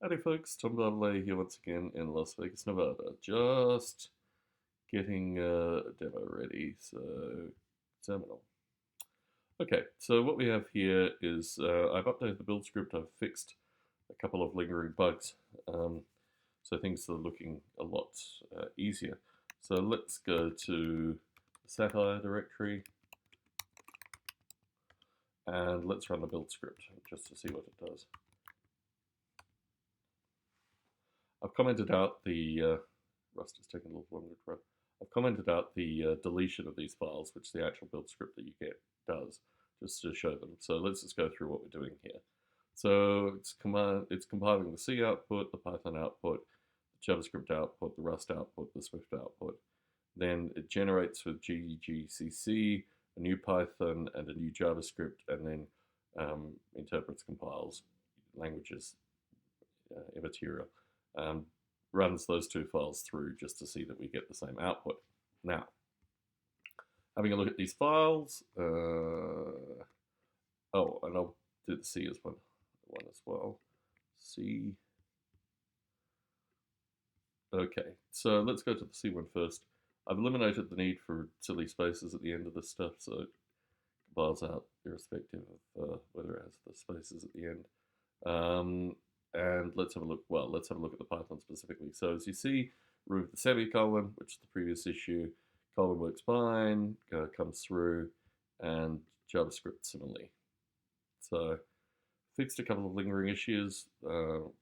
Howdy folks, Tom Bartley here once again in Las Vegas, Nevada. Just getting a demo ready, so terminal. Okay, so what we have here is I've updated the build script, I've fixed a couple of lingering bugs, so things are looking a lot easier. So let's go to the Satire directory and let's run the build script just to see what it does. I've commented out the Rust is taking a little longer to run. I've commented out the deletion of these files, which the actual build script that you get does, just to show them. So let's just go through what we're doing here. So it's compiling the C output, the Python output, the JavaScript output, the Rust output, the Swift output. Then it generates with GGCC a new Python and a new JavaScript, and then interprets, compiles languages immaterial. Runs those two files through just to see that we get the same output. Now, having a look at these files, oh, and I'll do the C as one as well. C. Okay, so let's go to the C one first. I've eliminated the need for silly spaces at the end of this stuff, so it compiles out irrespective of whether it has the spaces at the end. And let's have a look. Well, let's have a look at the Python specifically. So as you see, remove the semicolon, which is the previous issue. Colon works fine, comes through, and JavaScript similarly. So fixed a couple of lingering issues,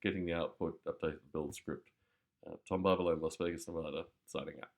getting the output, updated the build script. Tom Bartley, Las Vegas, Nevada, signing out.